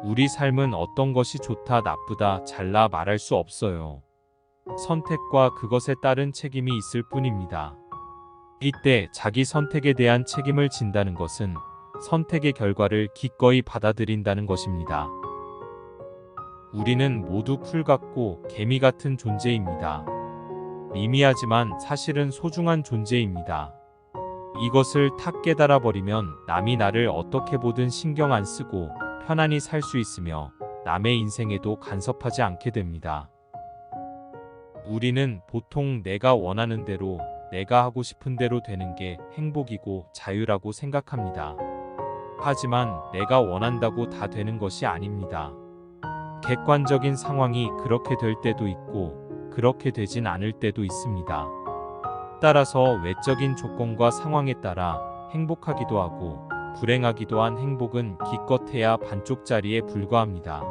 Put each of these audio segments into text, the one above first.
우리 삶은 어떤 것이 좋다, 나쁘다, 잘나 말할 수 없어요. 선택과 그것에 따른 책임이 있을 뿐입니다. 이때 자기 선택에 대한 책임을 진다는 것은 선택의 결과를 기꺼이 받아들인다는 것입니다. 우리는 모두 풀 같고 개미 같은 존재입니다. 미미하지만 사실은 소중한 존재입니다. 이것을 탁 깨달아 버리면 남이 나를 어떻게 보든 신경 안 쓰고 편안히 살 수 있으며 남의 인생에도 간섭하지 않게 됩니다. 우리는 보통 내가 원하는 대로, 내가 하고 싶은 대로 되는 게 행복이고 자유라고 생각합니다. 하지만 내가 원한다고 다 되는 것이 아닙니다. 객관적인 상황이 그렇게 될 때도 있고 그렇게 되진 않을 때도 있습니다. 따라서 외적인 조건과 상황에 따라 행복하기도 하고 불행하기도 한 행복은 기껏해야 반쪽짜리에 불과합니다.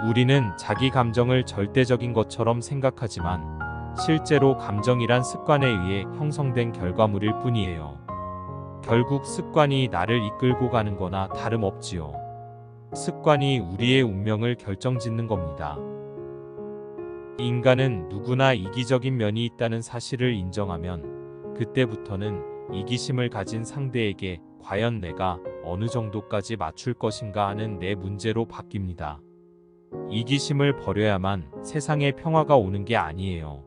우리는 자기 감정을 절대적인 것처럼 생각하지만 실제로 감정이란 습관에 의해 형성된 결과물일 뿐이에요. 결국 습관이 나를 이끌고 가는 거나 다름없지요. 습관이 우리의 운명을 결정짓는 겁니다. 인간은 누구나 이기적인 면이 있다는 사실을 인정하면 그때부터는 이기심을 가진 상대에게 과연 내가 어느 정도까지 맞출 것인가 하는 내 문제로 바뀝니다. 이기심을 버려야만 세상에 평화가 오는 게 아니에요.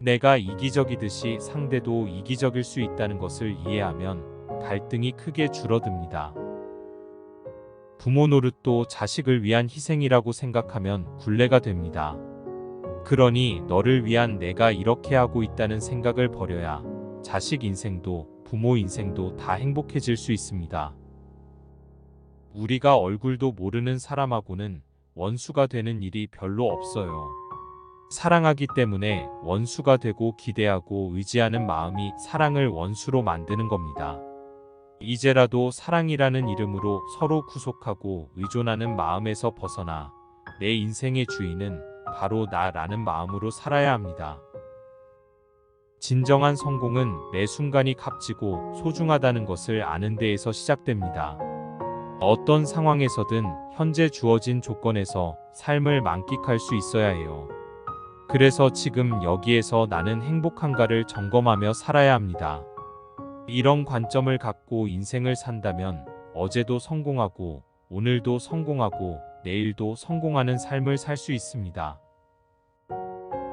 내가 이기적이듯이 상대도 이기적일 수 있다는 것을 이해하면 갈등이 크게 줄어듭니다. 부모 노릇도 자식을 위한 희생이라고 생각하면 굴레가 됩니다. 그러니 너를 위한 내가 이렇게 하고 있다는 생각을 버려야 자식 인생도 부모 인생도 다 행복해질 수 있습니다. 우리가 얼굴도 모르는 사람하고는 원수가 되는 일이 별로 없어요. 사랑하기 때문에 원수가 되고 기대하고 의지하는 마음이 사랑을 원수로 만드는 겁니다. 이제라도 사랑이라는 이름으로 서로 구속하고 의존하는 마음에서 벗어나 내 인생의 주인은 바로 나라는 마음으로 살아야 합니다. 진정한 성공은 매 순간이 값지고 소중하다는 것을 아는 데에서 시작됩니다. 어떤 상황에서든 현재 주어진 조건에서 삶을 만끽할 수 있어야 해요. 그래서 지금 여기에서 나는 행복한가를 점검하며 살아야 합니다. 이런 관점을 갖고 인생을 산다면 어제도 성공하고 오늘도 성공하고 내일도 성공하는 삶을 살 수 있습니다.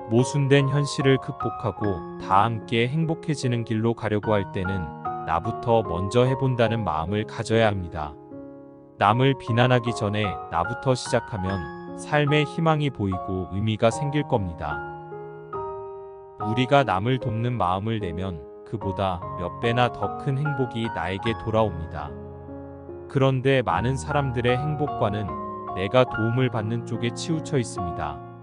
모순된 현실을 극복하고 다 함께 행복해지는 길로 가려고 할 때는 나부터 먼저 해본다는 마음을 가져야 합니다. 남을 비난하기 전에 나부터 시작하면 삶에 희망이 보이고 의미가 생길 겁니다. 우리가 남을 돕는 마음을 내면 그보다 몇 배나 더 큰 행복이 나에게 돌아옵니다. 그런데 많은 사람들의 행복과는 내가 도움을 받는 쪽에 치우쳐 있습니다.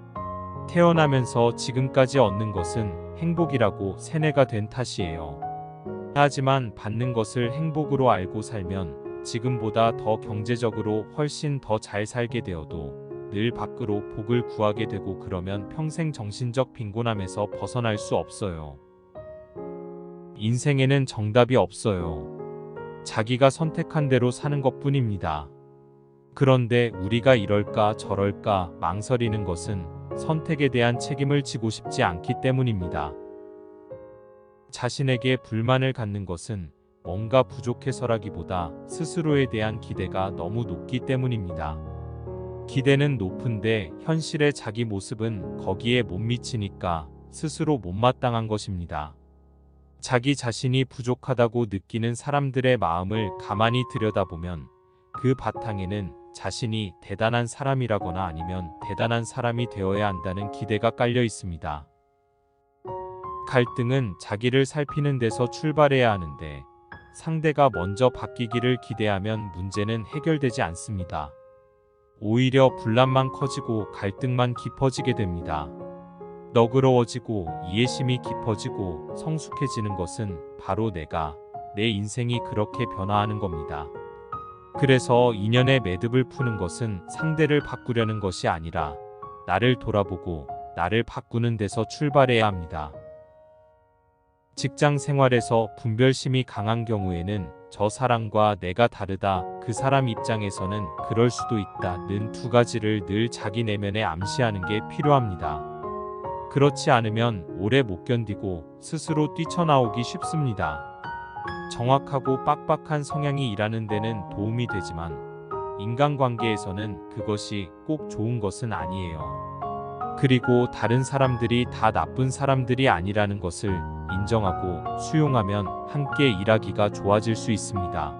태어나면서 지금까지 얻는 것은 행복이라고 세뇌가 된 탓이에요. 하지만 받는 것을 행복으로 알고 살면 지금보다 더 경제적으로 훨씬 더 잘 살게 되어도 늘 밖으로 복을 구하게 되고 그러면 평생 정신적 빈곤함에서 벗어날 수 없어요. 인생에는 정답이 없어요. 자기가 선택한 대로 사는 것뿐입니다. 그런데 우리가 이럴까 저럴까 망설이는 것은 선택에 대한 책임을 지고 싶지 않기 때문입니다. 자신에게 불만을 갖는 것은 뭔가 부족해서라기보다 스스로에 대한 기대가 너무 높기 때문입니다. 기대는 높은데 현실의 자기 모습은 거기에 못 미치니까 스스로 못마땅한 것입니다. 자기 자신이 부족하다고 느끼는 사람들의 마음을 가만히 들여다보면 그 바탕에는 자신이 대단한 사람이라거나 아니면 대단한 사람이 되어야 한다는 기대가 깔려 있습니다. 갈등은 자기를 살피는 데서 출발해야 하는데 상대가 먼저 바뀌기를 기대하면 문제는 해결되지 않습니다. 오히려 분란만 커지고 갈등만 깊어지게 됩니다. 너그러워지고 이해심이 깊어지고 성숙해지는 것은 바로 내 인생이 그렇게 변화하는 겁니다. 그래서 인연의 매듭을 푸는 것은 상대를 바꾸려는 것이 아니라 나를 돌아보고 나를 바꾸는 데서 출발해야 합니다. 직장 생활에서 분별심이 강한 경우에는 저 사람과 내가 다르다. 그 사람 입장에서는 그럴 수도 있다는 두 가지를 늘 자기 내면에 암시하는 게 필요합니다. 그렇지 않으면 오래 못 견디고 스스로 뛰쳐나오기 쉽습니다. 정확하고 빡빡한 성향이 일하는 데는 도움이 되지만 인간관계에서는 그것이 꼭 좋은 것은 아니에요. 그리고 다른 사람들이 다 나쁜 사람들이 아니라는 것을 인정하고 수용하면 함께 일하기가 좋아질 수 있습니다.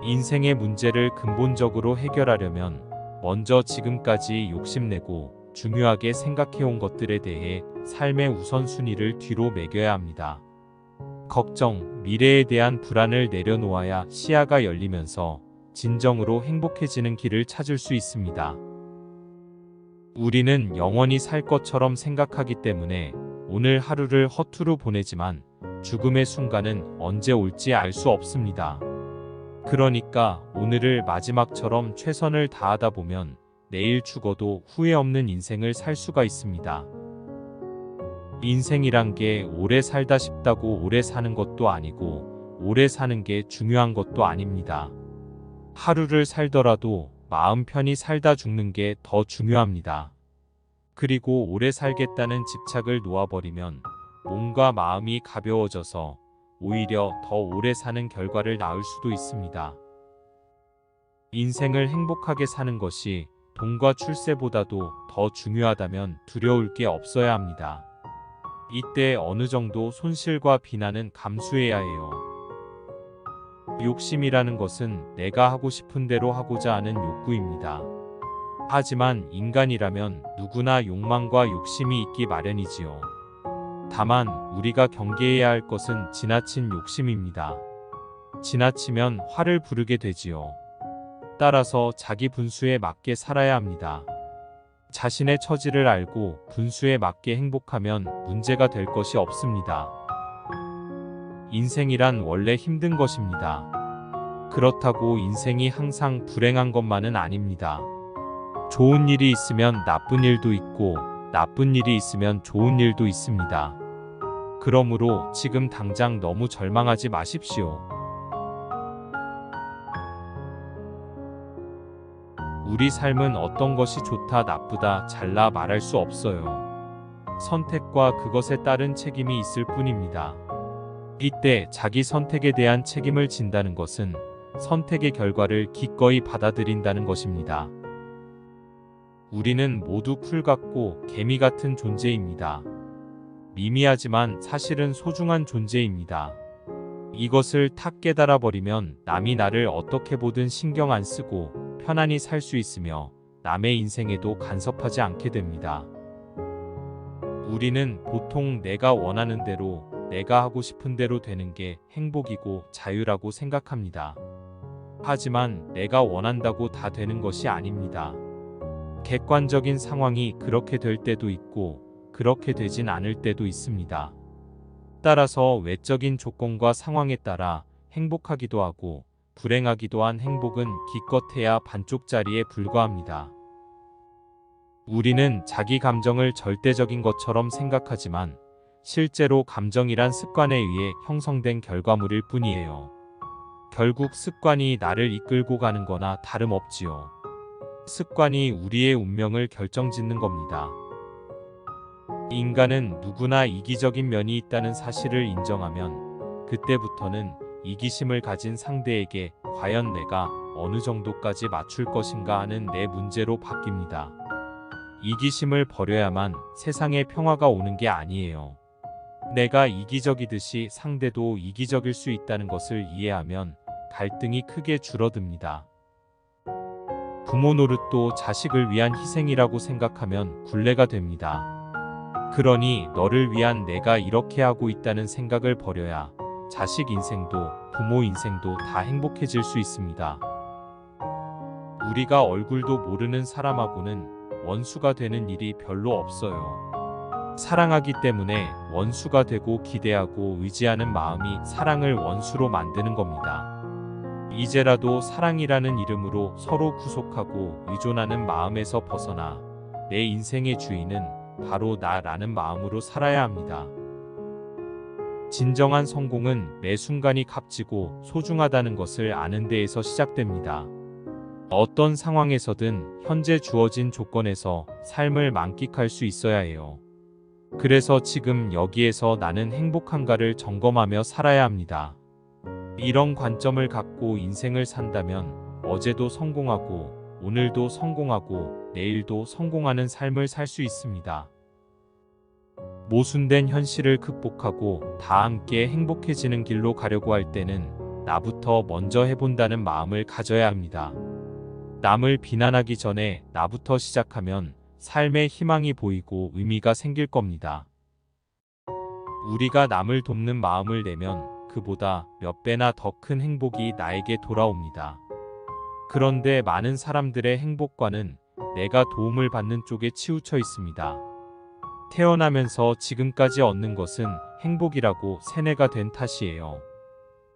인생의 문제를 근본적으로 해결하려면 먼저 지금까지 욕심내고 중요하게 생각해온 것들에 대해 삶의 우선순위를 뒤로 매겨야 합니다. 걱정, 미래에 대한 불안을 내려놓아야 시야가 열리면서 진정으로 행복해지는 길을 찾을 수 있습니다. 우리는 영원히 살 것처럼 생각하기 때문에 오늘 하루를 허투루 보내지만 죽음의 순간은 언제 올지 알 수 없습니다. 그러니까 오늘을 마지막처럼 최선을 다하다 보면 내일 죽어도 후회 없는 인생을 살 수가 있습니다. 인생이란 게 오래 살다 싶다고 오래 사는 것도 아니고 오래 사는 게 중요한 것도 아닙니다. 하루를 살더라도 마음 편히 살다 죽는 게 더 중요합니다. 그리고 오래 살겠다는 집착을 놓아버리면 몸과 마음이 가벼워져서 오히려 더 오래 사는 결과를 낳을 수도 있습니다. 인생을 행복하게 사는 것이 돈과 출세보다도 더 중요하다면 두려울 게 없어야 합니다. 이때 어느 정도 손실과 비난은 감수해야 해요. 욕심이라는 것은 내가 하고 싶은 대로 하고자 하는 욕구입니다. 하지만 인간이라면 누구나 욕망과 욕심이 있기 마련이지요. 다만 우리가 경계해야 할 것은 지나친 욕심입니다. 지나치면 화를 부르게 되지요. 따라서 자기 분수에 맞게 살아야 합니다. 자신의 처지를 알고 분수에 맞게 행복하면 문제가 될 것이 없습니다. 인생이란 원래 힘든 것입니다. 그렇다고 인생이 항상 불행한 것만은 아닙니다. 좋은 일이 있으면 나쁜 일도 있고 나쁜 일이 있으면 좋은 일도 있습니다. 그러므로 지금 당장 너무 절망하지 마십시오. 우리 삶은 어떤 것이 좋다, 나쁘다, 잘나 말할 수 없어요. 선택과 그것에 따른 책임이 있을 뿐입니다. 이때 자기 선택에 대한 책임을 진다는 것은 선택의 결과를 기꺼이 받아들인다는 것입니다. 우리는 모두 풀 같고 개미 같은 존재입니다. 미미하지만 사실은 소중한 존재입니다. 이것을 탁 깨달아버리면 남이 나를 어떻게 보든 신경 안 쓰고 편안히 살 수 있으며 남의 인생에도 간섭하지 않게 됩니다. 우리는 보통 내가 원하는 대로, 내가 하고 싶은 대로 되는 게 행복이고 자유라고 생각합니다. 하지만 내가 원한다고 다 되는 것이 아닙니다. 객관적인 상황이 그렇게 될 때도 있고 그렇게 되진 않을 때도 있습니다. 따라서 외적인 조건과 상황에 따라 행복하기도 하고 불행하기도 한 행복은 기껏해야 반쪽짜리에 불과합니다. 우리는 자기 감정을 절대적인 것처럼 생각하지만 실제로 감정이란 습관에 의해 형성된 결과물일 뿐이에요. 결국 습관이 나를 이끌고 가는 거나 다름없지요. 습관이 우리의 운명을 결정짓는 겁니다. 인간은 누구나 이기적인 면이 있다는 사실을 인정하면 그때부터는 이기심을 가진 상대에게 과연 내가 어느 정도까지 맞출 것인가 하는 내 문제로 바뀝니다. 이기심을 버려야만 세상에 평화가 오는 게 아니에요. 내가 이기적이듯이 상대도 이기적일 수 있다는 것을 이해하면 갈등이 크게 줄어듭니다. 부모 노릇도 자식을 위한 희생이라고 생각하면 굴레가 됩니다. 그러니 너를 위한 내가 이렇게 하고 있다는 생각을 버려야 자식 인생도 부모 인생도 다 행복해질 수 있습니다. 우리가 얼굴도 모르는 사람하고는 원수가 되는 일이 별로 없어요. 사랑하기 때문에 원수가 되고 기대하고 의지하는 마음이 사랑을 원수로 만드는 겁니다. 이제라도 사랑이라는 이름으로 서로 구속하고 의존하는 마음에서 벗어나 내 인생의 주인은 바로 나라는 마음으로 살아야 합니다. 진정한 성공은 매 순간이 값지고 소중하다는 것을 아는 데에서 시작됩니다. 어떤 상황에서든 현재 주어진 조건에서 삶을 만끽할 수 있어야 해요. 그래서 지금 여기에서 나는 행복한가를 점검하며 살아야 합니다. 이런 관점을 갖고 인생을 산다면 어제도 성공하고 오늘도 성공하고 내일도 성공하는 삶을 살 수 있습니다. 모순된 현실을 극복하고 다 함께 행복해지는 길로 가려고 할 때는 나부터 먼저 해본다는 마음을 가져야 합니다. 남을 비난하기 전에 나부터 시작하면 삶에 희망이 보이고 의미가 생길 겁니다. 우리가 남을 돕는 마음을 내면 그보다 몇 배나 더 큰 행복이 나에게 돌아옵니다. 그런데 많은 사람들의 행복과는 내가 도움을 받는 쪽에 치우쳐 있습니다. 태어나면서 지금까지 얻는 것은 행복이라고 세뇌가 된 탓이에요.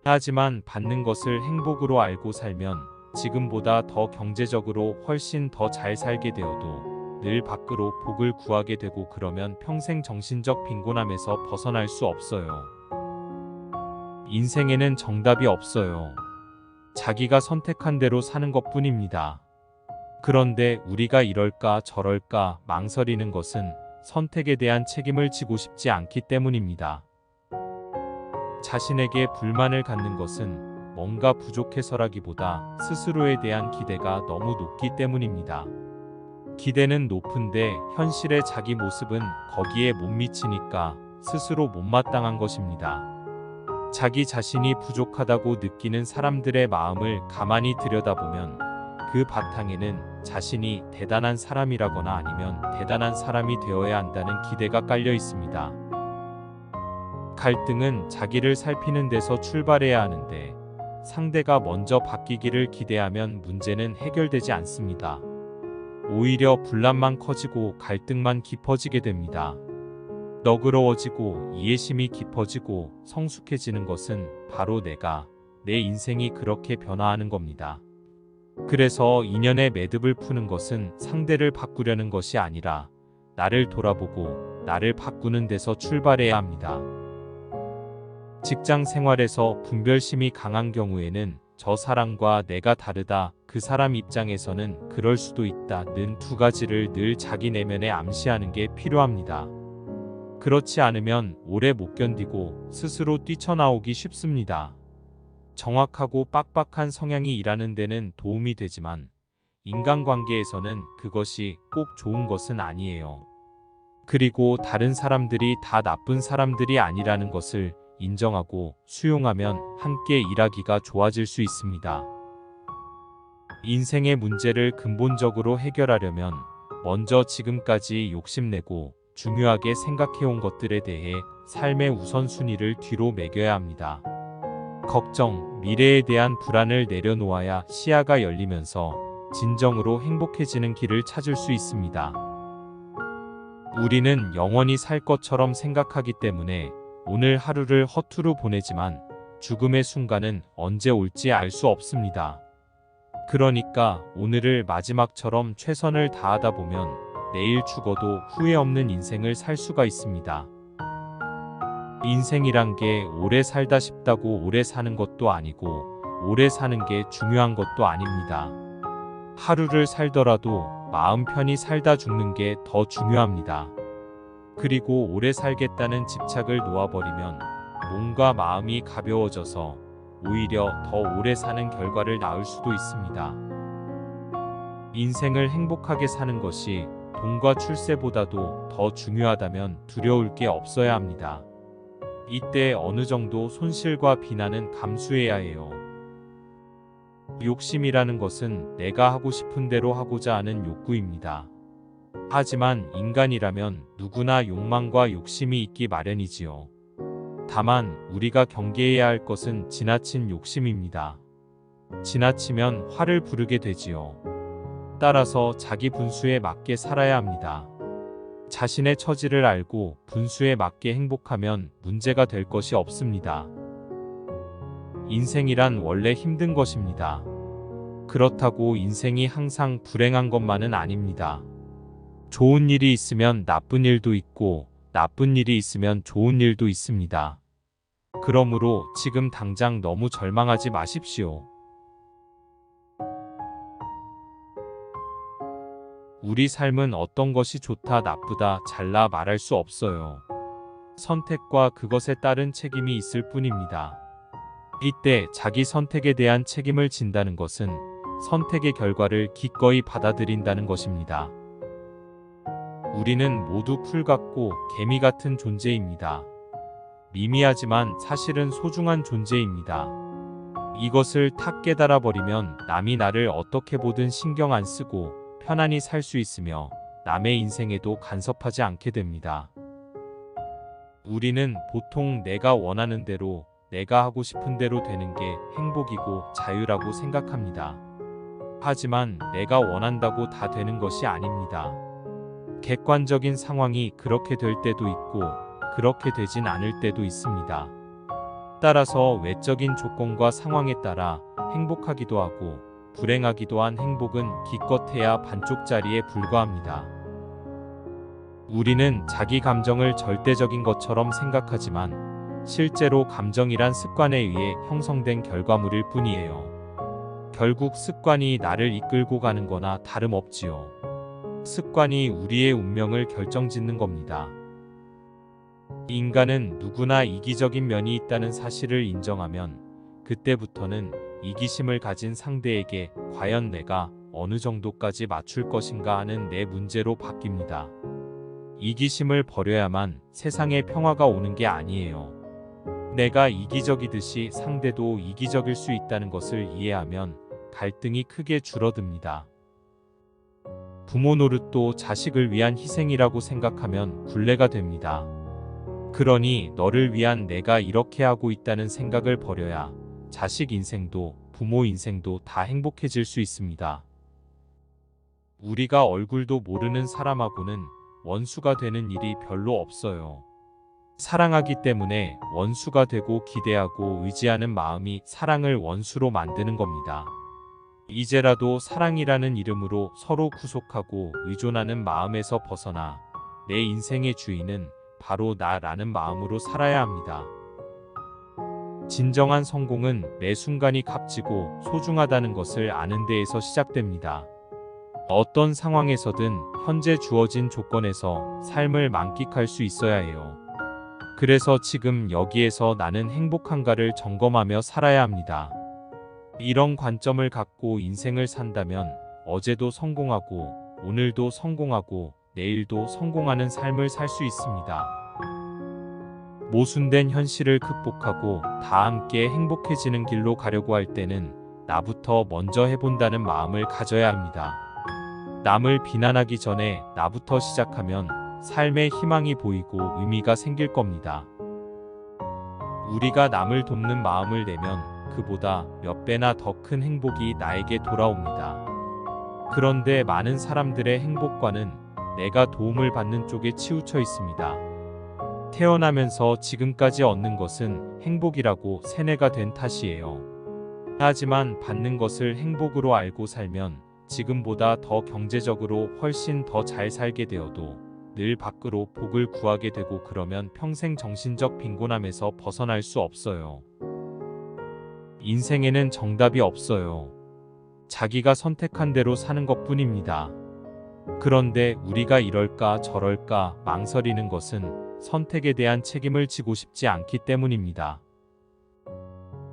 하지만 받는 것을 행복으로 알고 살면 지금보다 더 경제적으로 훨씬 더 잘 살게 되어도 늘 밖으로 복을 구하게 되고 그러면 평생 정신적 빈곤함에서 벗어날 수 없어요. 인생에는 정답이 없어요. 자기가 선택한 대로 사는 것뿐입니다. 그런데 우리가 이럴까 저럴까 망설이는 것은 선택에 대한 책임을 지고 싶지 않기 때문입니다. 자신에게 불만을 갖는 것은 뭔가 부족해서라기보다 스스로에 대한 기대가 너무 높기 때문입니다. 기대는 높은데 현실의 자기 모습은 거기에 못 미치니까 스스로 못마땅한 것입니다. 자기 자신이 부족하다고 느끼는 사람들의 마음을 가만히 들여다보면 그 바탕에는 자신이 대단한 사람이라거나 아니면 대단한 사람이 되어야 한다는 기대가 깔려 있습니다. 갈등은 자기를 살피는 데서 출발해야 하는데 상대가 먼저 바뀌기를 기대하면 문제는 해결되지 않습니다. 오히려 분란만 커지고 갈등만 깊어지게 됩니다. 너그러워지고 이해심이 깊어지고 성숙해지는 것은 바로 내 인생이 그렇게 변화하는 겁니다. 그래서 인연의 매듭을 푸는 것은 상대를 바꾸려는 것이 아니라 나를 돌아보고 나를 바꾸는 데서 출발해야 합니다. 직장 생활에서 분별심이 강한 경우에는 저 사람과 내가 다르다, 그 사람 입장에서는 그럴 수도 있다는 두 가지를 늘 자기 내면에 암시하는 게 필요합니다. 그렇지 않으면 오래 못 견디고 스스로 뛰쳐나오기 쉽습니다. 정확하고 빡빡한 성향이 일하는 데는 도움이 되지만 인간관계에서는 그것이 꼭 좋은 것은 아니에요. 그리고 다른 사람들이 다 나쁜 사람들이 아니라는 것을 인정하고 수용하면 함께 일하기가 좋아질 수 있습니다. 인생의 문제를 근본적으로 해결하려면 먼저 지금까지 욕심내고 중요하게 생각해온 것들에 대해 삶의 우선순위를 뒤로 매겨야 합니다. 걱정, 미래에 대한 불안을 내려놓아야 시야가 열리면서 진정으로 행복해지는 길을 찾을 수 있습니다. 우리는 영원히 살 것처럼 생각하기 때문에 오늘 하루를 허투루 보내지만 죽음의 순간은 언제 올지 알 수 없습니다. 그러니까 오늘을 마지막처럼 최선을 다하다 보면 내일 죽어도 후회 없는 인생을 살 수가 있습니다. 인생이란 게 오래 살다 싶다고 오래 사는 것도 아니고 오래 사는 게 중요한 것도 아닙니다. 하루를 살더라도 마음 편히 살다 죽는 게 더 중요합니다. 그리고 오래 살겠다는 집착을 놓아버리면 몸과 마음이 가벼워져서 오히려 더 오래 사는 결과를 낳을 수도 있습니다. 인생을 행복하게 사는 것이 돈과 출세보다도 더 중요하다면 두려울 게 없어야 합니다. 이때 어느 정도 손실과 비난은 감수해야 해요. 욕심이라는 것은 내가 하고 싶은 대로 하고자 하는 욕구입니다. 하지만 인간이라면 누구나 욕망과 욕심이 있기 마련이지요. 다만 우리가 경계해야 할 것은 지나친 욕심입니다. 지나치면 화를 부르게 되지요. 따라서 자기 분수에 맞게 살아야 합니다. 자신의 처지를 알고 분수에 맞게 행복하면 문제가 될 것이 없습니다. 인생이란 원래 힘든 것입니다. 그렇다고 인생이 항상 불행한 것만은 아닙니다. 좋은 일이 있으면 나쁜 일도 있고 나쁜 일이 있으면 좋은 일도 있습니다. 그러므로 지금 당장 너무 절망하지 마십시오. 우리 삶은 어떤 것이 좋다, 나쁘다, 잘나 말할 수 없어요. 선택과 그것에 따른 책임이 있을 뿐입니다. 이때 자기 선택에 대한 책임을 진다는 것은 선택의 결과를 기꺼이 받아들인다는 것입니다. 우리는 모두 풀 같고 개미 같은 존재입니다. 미미하지만 사실은 소중한 존재입니다. 이것을 탁 깨달아 버리면 남이 나를 어떻게 보든 신경 안 쓰고 편안히 살 수 있으며 남의 인생에도 간섭하지 않게 됩니다. 우리는 보통 내가 원하는 대로, 내가 하고 싶은 대로 되는 게 행복이고 자유라고 생각합니다. 하지만 내가 원한다고 다 되는 것이 아닙니다. 객관적인 상황이 그렇게 될 때도 있고 그렇게 되진 않을 때도 있습니다. 따라서 외적인 조건과 상황에 따라 행복하기도 하고 불행하기도 한 행복은 기껏해야 반쪽짜리에 불과합니다. 우리는 자기 감정을 절대적인 것처럼 생각하지만 실제로 감정이란 습관에 의해 형성된 결과물일 뿐이에요. 결국 습관이 나를 이끌고 가는 거나 다름없지요. 습관이 우리의 운명을 결정짓는 겁니다. 인간은 누구나 이기적인 면이 있다는 사실을 인정하면 그때부터는 이기심을 가진 상대에게 과연 내가 어느 정도까지 맞출 것인가 하는 내 문제로 바뀝니다. 이기심을 버려야만 세상에 평화가 오는 게 아니에요. 내가 이기적이듯이 상대도 이기적일 수 있다는 것을 이해하면 갈등이 크게 줄어듭니다. 부모 노릇도 자식을 위한 희생이라고 생각하면 굴레가 됩니다. 그러니 너를 위한 내가 이렇게 하고 있다는 생각을 버려야 자식 인생도 부모 인생도 다 행복해질 수 있습니다. 우리가 얼굴도 모르는 사람하고는 원수가 되는 일이 별로 없어요. 사랑하기 때문에 원수가 되고 기대하고 의지하는 마음이 사랑을 원수로 만드는 겁니다. 이제라도 사랑이라는 이름으로 서로 구속하고 의존하는 마음에서 벗어나 내 인생의 주인은 바로 나라는 마음으로 살아야 합니다. 진정한 성공은 매 순간이 값지고 소중하다는 것을 아는 데에서 시작됩니다. 어떤 상황에서든 현재 주어진 조건에서 삶을 만끽할 수 있어야 해요. 그래서 지금 여기에서 나는 행복한가를 점검하며 살아야 합니다. 이런 관점을 갖고 인생을 산다면 어제도 성공하고 오늘도 성공하고 내일도 성공하는 삶을 살 수 있습니다. 모순된 현실을 극복하고 다 함께 행복해지는 길로 가려고 할 때는 나부터 먼저 해본다는 마음을 가져야 합니다. 남을 비난하기 전에 나부터 시작하면 삶에 희망이 보이고 의미가 생길 겁니다. 우리가 남을 돕는 마음을 내면 그보다 몇 배나 더 큰 행복이 나에게 돌아옵니다. 그런데 많은 사람들의 행복과는 내가 도움을 받는 쪽에 치우쳐 있습니다. 태어나면서 지금까지 얻는 것은 행복이라고 세뇌가 된 탓이에요. 하지만 받는 것을 행복으로 알고 살면 지금보다 더 경제적으로 훨씬 더 잘 살게 되어도 늘 밖으로 복을 구하게 되고 그러면 평생 정신적 빈곤함에서 벗어날 수 없어요. 인생에는 정답이 없어요. 자기가 선택한 대로 사는 것뿐입니다. 그런데 우리가 이럴까 저럴까 망설이는 것은 선택에 대한 책임을 지고 싶지 않기 때문입니다.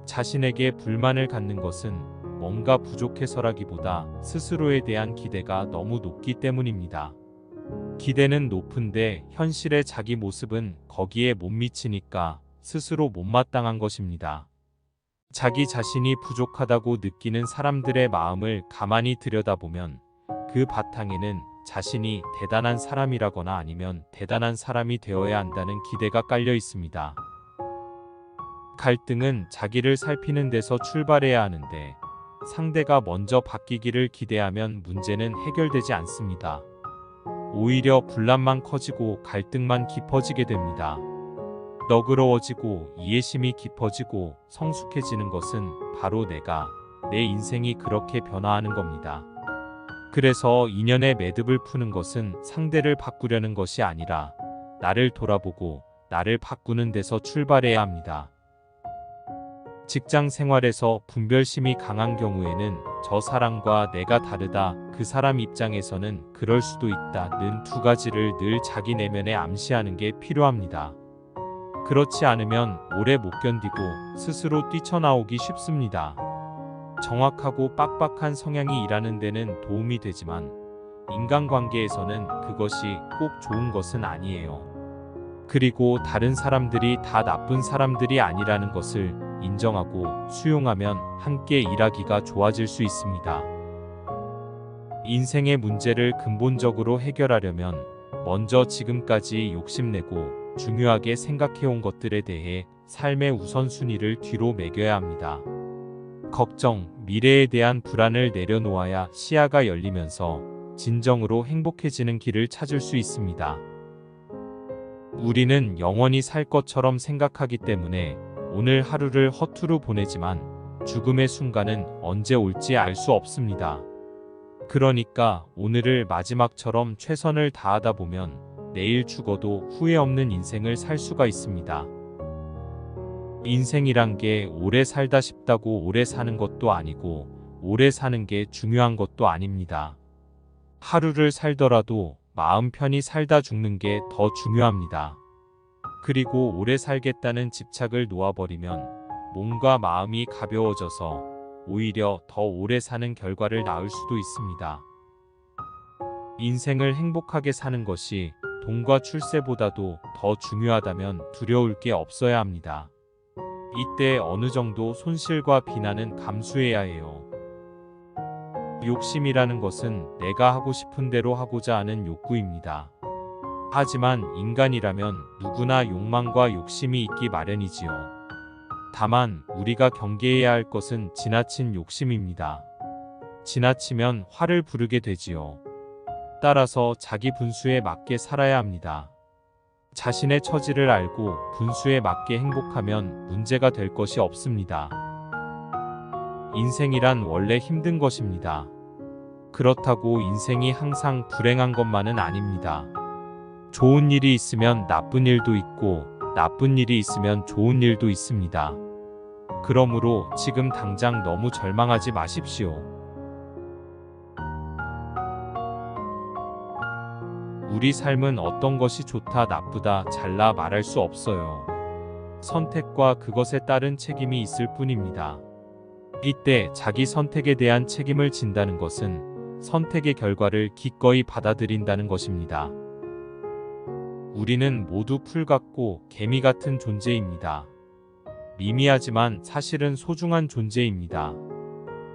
자신에게 불만을 갖는 것은 뭔가 부족해서라기보다 스스로에 대한 기대가 너무 높기 때문입니다. 기대는 높은데 현실의 자기 모습은 거기에 못 미치니까 스스로 못마땅한 것입니다. 자기 자신이 부족하다고 느끼는 사람들의 마음을 가만히 들여다보면 그 바탕에는 자신이 대단한 사람이라거나 아니면 대단한 사람이 되어야 한다는 기대가 깔려 있습니다. 갈등은 자기를 살피는 데서 출발해야 하는데 상대가 먼저 바뀌기를 기대하면 문제는 해결되지 않습니다. 오히려 분란만 커지고 갈등만 깊어지게 됩니다. 너그러워지고 이해심이 깊어지고 성숙해지는 것은 바로 내 인생이 그렇게 변화하는 겁니다. 그래서 인연의 매듭을 푸는 것은 상대를 바꾸려는 것이 아니라 나를 돌아보고 나를 바꾸는 데서 출발해야 합니다. 직장 생활에서 분별심이 강한 경우에는 저 사람과 내가 다르다, 그 사람 입장에서는 그럴 수도 있다는 두 가지를 늘 자기 내면에 암시하는 게 필요합니다. 그렇지 않으면 오래 못 견디고 스스로 뛰쳐나오기 쉽습니다. 정확하고 빡빡한 성향이 일하는 데는 도움이 되지만 인간관계에서는 그것이 꼭 좋은 것은 아니에요. 그리고 다른 사람들이 다 나쁜 사람들이 아니라는 것을 인정하고 수용하면 함께 일하기가 좋아질 수 있습니다. 인생의 문제를 근본적으로 해결하려면 먼저 지금까지 욕심내고 중요하게 생각해온 것들에 대해 삶의 우선순위를 뒤로 매겨야 합니다. 걱정, 미래에 대한 불안을 내려놓아야 시야가 열리면서 진정으로 행복해지는 길을 찾을 수 있습니다. 우리는 영원히 살 것처럼 생각하기 때문에 오늘 하루를 허투루 보내지만 죽음의 순간은 언제 올지 알 수 없습니다. 그러니까 오늘을 마지막처럼 최선을 다하다 보면 내일 죽어도 후회 없는 인생을 살 수가 있습니다. 인생이란 게 오래 살다 싶다고 오래 사는 것도 아니고 오래 사는 게 중요한 것도 아닙니다. 하루를 살더라도 마음 편히 살다 죽는 게 더 중요합니다. 그리고 오래 살겠다는 집착을 놓아버리면 몸과 마음이 가벼워져서 오히려 더 오래 사는 결과를 낳을 수도 있습니다. 인생을 행복하게 사는 것이 돈과 출세보다도 더 중요하다면 두려울 게 없어야 합니다. 이때 어느 정도 손실과 비난은 감수해야 해요. 욕심이라는 것은 내가 하고 싶은 대로 하고자 하는 욕구입니다. 하지만 인간이라면 누구나 욕망과 욕심이 있기 마련이지요. 다만 우리가 경계해야 할 것은 지나친 욕심입니다. 지나치면 화를 부르게 되지요. 따라서 자기 분수에 맞게 살아야 합니다. 자신의 처지를 알고 분수에 맞게 행복하면 문제가 될 것이 없습니다. 인생이란 원래 힘든 것입니다. 그렇다고 인생이 항상 불행한 것만은 아닙니다. 좋은 일이 있으면 나쁜 일도 있고 나쁜 일이 있으면 좋은 일도 있습니다. 그러므로 지금 당장 너무 절망하지 마십시오. 우리 삶은 어떤 것이 좋다, 나쁘다, 잘나 말할 수 없어요. 선택과 그것에 따른 책임이 있을 뿐입니다. 이때 자기 선택에 대한 책임을 진다는 것은 선택의 결과를 기꺼이 받아들인다는 것입니다. 우리는 모두 풀 같고 개미 같은 존재입니다. 미미하지만 사실은 소중한 존재입니다.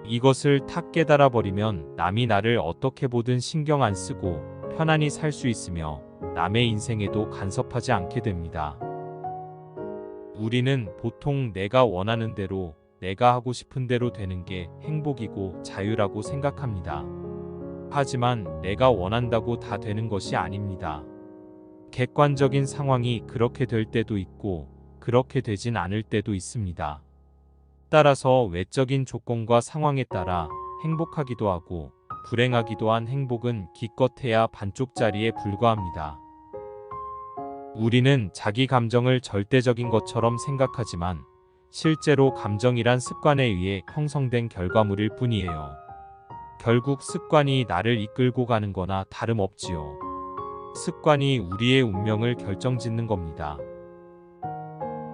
이것을 탁 깨달아 버리면 남이 나를 어떻게 보든 신경 안 쓰고 편안히 살 수 있으며 남의 인생에도 간섭하지 않게 됩니다. 우리는 보통 내가 원하는 대로, 내가 하고 싶은 대로 되는 게 행복이고 자유라고 생각합니다. 하지만 내가 원한다고 다 되는 것이 아닙니다. 객관적인 상황이 그렇게 될 때도 있고 그렇게 되진 않을 때도 있습니다. 따라서 외적인 조건과 상황에 따라 행복하기도 하고 불행하기도 한 행복은 기껏해야 반쪽짜리에 불과합니다. 우리는 자기 감정을 절대적인 것처럼 생각하지만 실제로 감정이란 습관에 의해 형성된 결과물일 뿐이에요. 결국 습관이 나를 이끌고 가는 거나 다름없지요. 습관이 우리의 운명을 결정짓는 겁니다.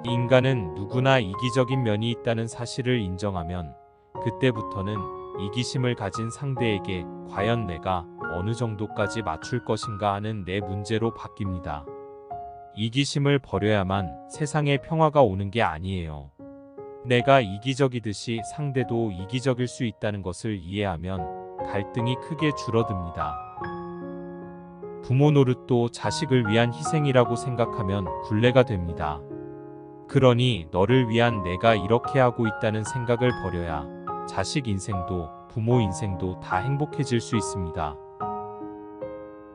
인간은 누구나 이기적인 면이 있다는 사실을 인정하면 그때부터는 이기심을 가진 상대에게 과연 내가 어느 정도까지 맞출 것인가 하는 내 문제로 바뀝니다. 이기심을 버려야만 세상에 평화가 오는 게 아니에요. 내가 이기적이듯이 상대도 이기적일 수 있다는 것을 이해하면 갈등이 크게 줄어듭니다. 부모 노릇도 자식을 위한 희생이라고 생각하면 굴레가 됩니다. 그러니 너를 위한 내가 이렇게 하고 있다는 생각을 버려야 자식 인생도 부모 인생도 다 행복해질 수 있습니다.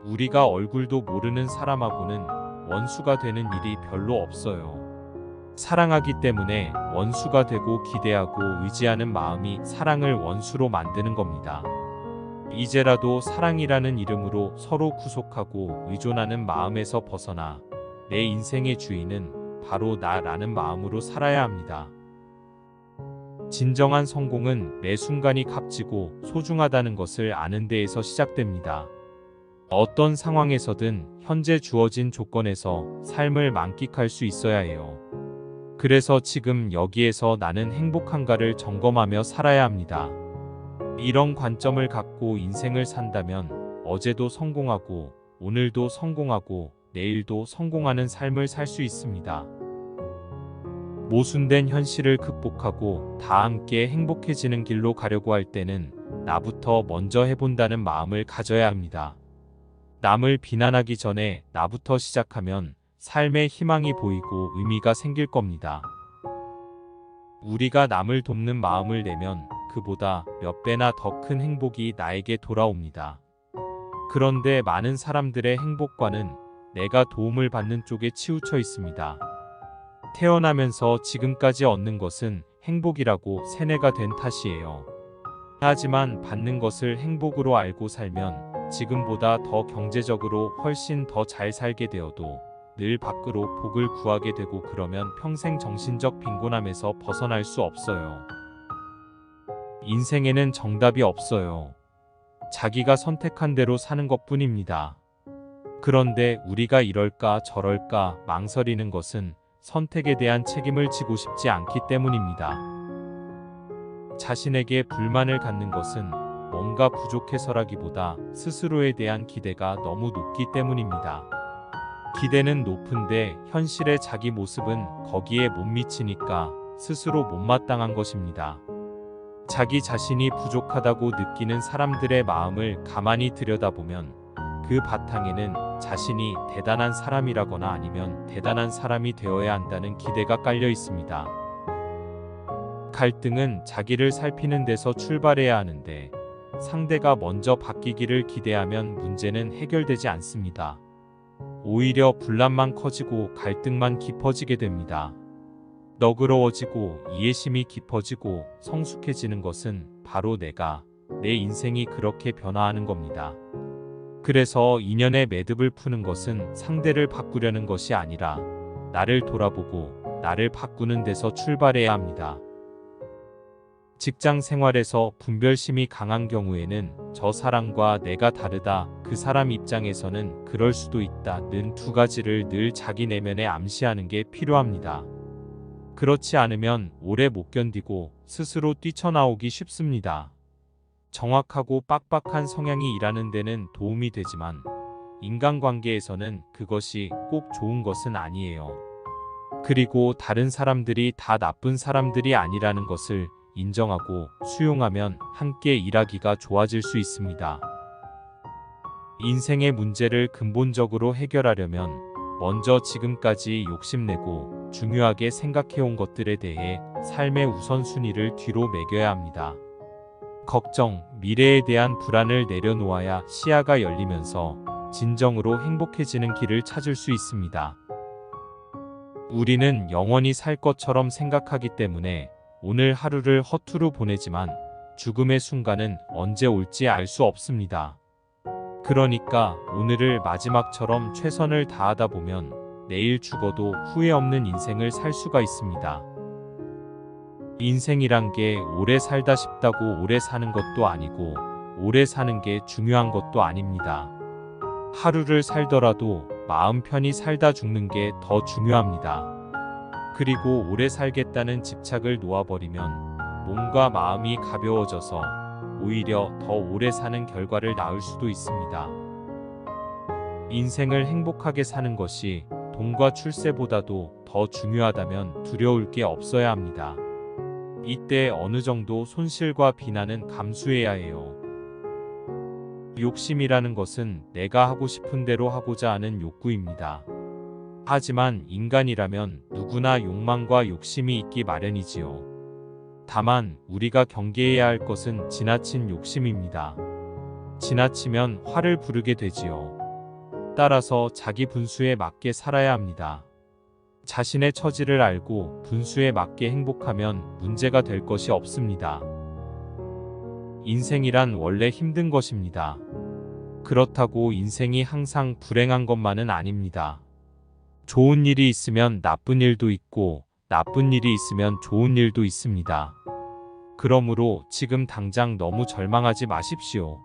우리가 얼굴도 모르는 사람하고는 원수가 되는 일이 별로 없어요. 사랑하기 때문에 원수가 되고 기대하고 의지하는 마음이 사랑을 원수로 만드는 겁니다. 이제라도 사랑이라는 이름으로 서로 구속하고 의존하는 마음에서 벗어나 내 인생의 주인은 바로 나라는 마음으로 살아야 합니다. 진정한 성공은 매 순간이 값지고 소중하다는 것을 아는 데에서 시작됩니다. 어떤 상황에서든 현재 주어진 조건에서 삶을 만끽할 수 있어야 해요. 그래서 지금 여기에서 나는 행복한가를 점검하며 살아야 합니다. 이런 관점을 갖고 인생을 산다면 어제도 성공하고 오늘도 성공하고 내일도 성공하는 삶을 살 수 있습니다. 모순된 현실을 극복하고 다 함께 행복해지는 길로 가려고 할 때는 나부터 먼저 해본다는 마음을 가져야 합니다. 남을 비난하기 전에 나부터 시작하면 삶에 희망이 보이고 의미가 생길 겁니다. 우리가 남을 돕는 마음을 내면 그보다 몇 배나 더 큰 행복이 나에게 돌아옵니다. 그런데 많은 사람들의 행복과는 내가 도움을 받는 쪽에 치우쳐 있습니다. 태어나면서 지금까지 얻는 것은 행복이라고 세뇌가 된 탓이에요. 하지만 받는 것을 행복으로 알고 살면 지금보다 더 경제적으로 훨씬 더 잘 살게 되어도 늘 밖으로 복을 구하게 되고 그러면 평생 정신적 빈곤함에서 벗어날 수 없어요. 인생에는 정답이 없어요. 자기가 선택한 대로 사는 것뿐입니다. 그런데 우리가 이럴까 저럴까 망설이는 것은 선택에 대한 책임을 지고 싶지 않기 때문입니다. 자신에게 불만을 갖는 것은 뭔가 부족해서라기보다 스스로에 대한 기대가 너무 높기 때문입니다. 기대는 높은데 현실의 자기 모습은 거기에 못 미치니까 스스로 못마땅한 것입니다. 자기 자신이 부족하다고 느끼는 사람들의 마음을 가만히 들여다보면 그 바탕에는 자신이 대단한 사람이라거나 아니면 대단한 사람이 되어야 한다는 기대가 깔려 있습니다. 갈등은 자기를 살피는 데서 출발해야 하는데 상대가 먼저 바뀌기를 기대하면 문제는 해결되지 않습니다. 오히려 분란만 커지고 갈등만 깊어지게 됩니다. 너그러워지고 이해심이 깊어지고 성숙해지는 것은 바로 내 인생이 그렇게 변화하는 겁니다. 그래서 인연의 매듭을 푸는 것은 상대를 바꾸려는 것이 아니라 나를 돌아보고 나를 바꾸는 데서 출발해야 합니다. 직장 생활에서 분별심이 강한 경우에는 저 사람과 내가 다르다, 그 사람 입장에서는 그럴 수도 있다는 두 가지를 늘 자기 내면에 암시하는 게 필요합니다. 그렇지 않으면 오래 못 견디고 스스로 뛰쳐나오기 쉽습니다. 정확하고 빡빡한 성향이 일하는 데는 도움이 되지만 인간관계에서는 그것이 꼭 좋은 것은 아니에요. 그리고 다른 사람들이 다 나쁜 사람들이 아니라는 것을 인정하고 수용하면 함께 일하기가 좋아질 수 있습니다. 인생의 문제를 근본적으로 해결하려면 먼저 지금까지 욕심내고 중요하게 생각해온 것들에 대해 삶의 우선순위를 뒤로 매겨야 합니다. 걱정, 미래에 대한 불안을 내려놓아야 시야가 열리면서 진정으로 행복해지는 길을 찾을 수 있습니다. 우리는 영원히 살 것처럼 생각하기 때문에 오늘 하루를 허투루 보내지만 죽음의 순간은 언제 올지 알 수 없습니다. 그러니까 오늘을 마지막처럼 최선을 다하다 보면 내일 죽어도 후회 없는 인생을 살 수가 있습니다. 인생이란 게 오래 살다 싶다고 오래 사는 것도 아니고 오래 사는 게 중요한 것도 아닙니다. 하루를 살더라도 마음 편히 살다 죽는 게 더 중요합니다. 그리고 오래 살겠다는 집착을 놓아버리면 몸과 마음이 가벼워져서 오히려 더 오래 사는 결과를 낳을 수도 있습니다. 인생을 행복하게 사는 것이 돈과 출세보다도 더 중요하다면 두려울 게 없어야 합니다. 이때 어느 정도 손실과 비난은 감수해야 해요. 욕심이라는 것은 내가 하고 싶은 대로 하고자 하는 욕구입니다. 하지만 인간이라면 누구나 욕망과 욕심이 있기 마련이지요. 다만 우리가 경계해야 할 것은 지나친 욕심입니다. 지나치면 화를 부르게 되지요. 따라서 자기 분수에 맞게 살아야 합니다. 자신의 처지를 알고 분수에 맞게 행복하면 문제가 될 것이 없습니다. 인생이란 원래 힘든 것입니다. 그렇다고 인생이 항상 불행한 것만은 아닙니다. 좋은 일이 있으면 나쁜 일도 있고 나쁜 일이 있으면 좋은 일도 있습니다. 그러므로 지금 당장 너무 절망하지 마십시오.